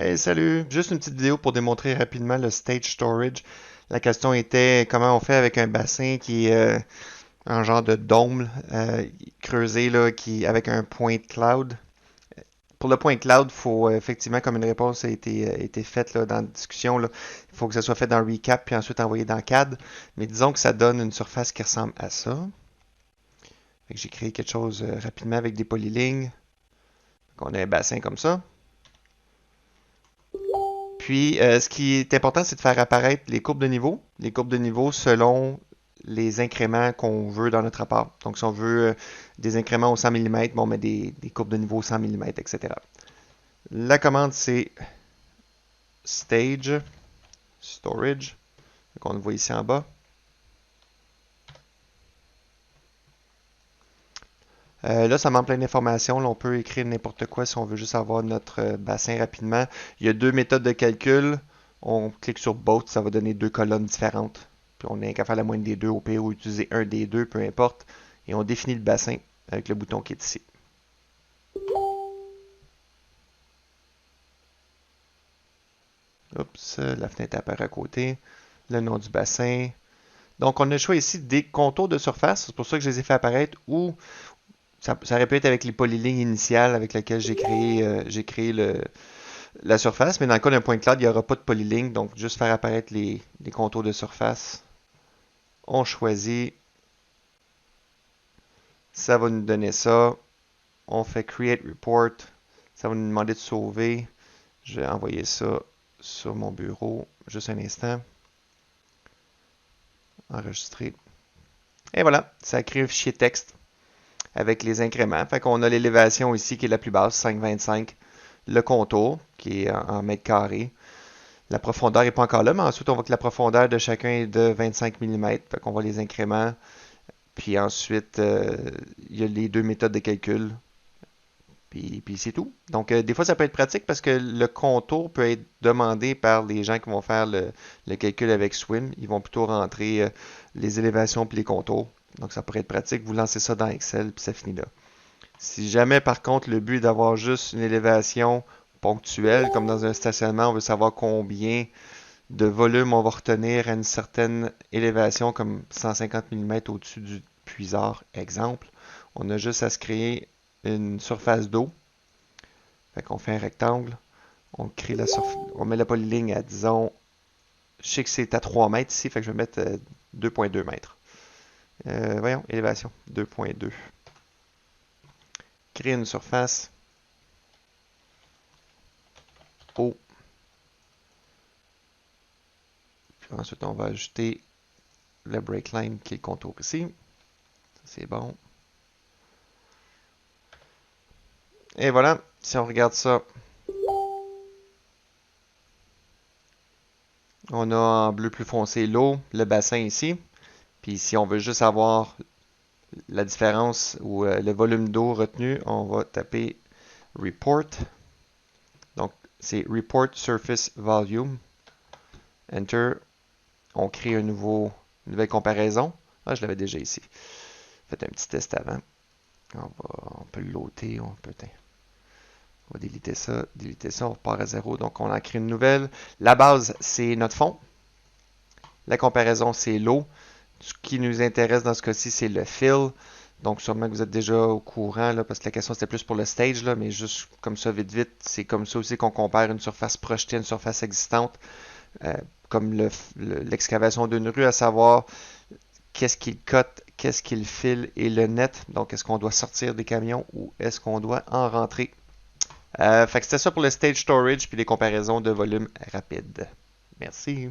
Hey, salut! Juste une petite vidéo pour démontrer rapidement le stage storage. La question était comment on fait avec un bassin qui est un genre de dôme creusé là, avec un point cloud. Pour le point cloud, il faut effectivement, comme une réponse a été faite là, dans la discussion, là, il faut que ça soit fait dans Recap puis ensuite envoyé dans CAD. Mais disons que ça donne une surface qui ressemble à ça. Fait que j'ai créé quelque chose rapidement avec des polylignes. On a un bassin comme ça. Puis, ce qui est important, c'est de faire apparaître les courbes de niveau selon les incréments qu'on veut dans notre rapport. Donc, si on veut des incréments au 100 mm, on met des courbes de niveau au 100 mm, etc. La commande, c'est stage, storage, qu'on le voit ici en bas. Là, ça manque plein d'informations. Là, on peut écrire n'importe quoi si on veut juste avoir notre bassin rapidement. Il y a deux méthodes de calcul. On clique sur Both, ça va donner deux colonnes différentes. Puis on n'a qu'à faire la moyenne des deux au pire ou utiliser un des deux, peu importe. Et on définit le bassin avec le bouton qui est ici. Oups, la fenêtre apparaît à côté. Le nom du bassin. Donc, on a le choix ici des contours de surface. C'est pour ça que je les ai fait apparaître. Ou ça aurait pu être avec les polylignes initiales avec lesquelles j'ai créé la surface, mais dans le cas d'un point cloud, il n'y aura pas de polyligne, donc juste faire apparaître les contours de surface. On choisit, ça va nous donner ça. On fait Create Report, ça va nous demander de sauver. Je vais envoyer ça sur mon bureau, juste un instant. Enregistrer. Et voilà, ça crée un fichier texte avec les incréments. Fait qu'on a l'élévation ici qui est la plus basse, 5,25. Le contour qui est en mètres carrés. La profondeur n'est pas encore là, mais ensuite, on voit que la profondeur de chacun est de 25 mm. Fait qu'on voit les incréments. Puis ensuite, il y a les deux méthodes de calcul. Puis c'est tout. Donc, des fois, ça peut être pratique parce que le contour peut être demandé par les gens qui vont faire le calcul avec Swim. Ils vont plutôt rentrer les élévations puis les contours. Donc, ça pourrait être pratique. Vous lancez ça dans Excel, puis ça finit là. Si jamais, par contre, le but est d'avoir juste une élévation ponctuelle, comme dans un stationnement, on veut savoir combien de volume on va retenir à une certaine élévation, comme 150 mm au-dessus du puisard, exemple. On a juste à se créer une surface d'eau. Fait qu'on fait un rectangle. On met la polyligne à, disons, je sais que c'est à 3 mètres ici, fait que je vais mettre 2,2 mètres. Voyons, élévation, 2,2. Créer une surface. Eau. Puis ensuite, on va ajouter le break line qui est le contour ici. C'est bon. Et voilà, si on regarde ça, on a en bleu plus foncé l'eau, le bassin ici. Puis si on veut juste avoir la différence ou le volume d'eau retenu, on va taper Report. Donc c'est Report Surface Volume. Enter. On crée une nouvelle comparaison. Ah, je l'avais déjà ici. Faites un petit test avant. On peut le loader. On va déliter ça, on repart à zéro. Donc on en crée une nouvelle. La base, c'est notre fond. La comparaison, c'est l'eau. Ce qui nous intéresse dans ce cas-ci, c'est le fill. Donc sûrement que vous êtes déjà au courant, là, parce que la question c'était plus pour le stage, là, mais juste comme ça, vite, vite, c'est comme ça aussi qu'on compare une surface projetée à une surface existante, euh, comme l'excavation d'une rue, à savoir qu'est-ce qu'il cote, qu'est-ce qu'il file et le net. Donc est-ce qu'on doit sortir des camions ou est-ce qu'on doit en rentrer? Fait que c'était ça pour le stage storage puis les comparaisons de volume rapide. Merci.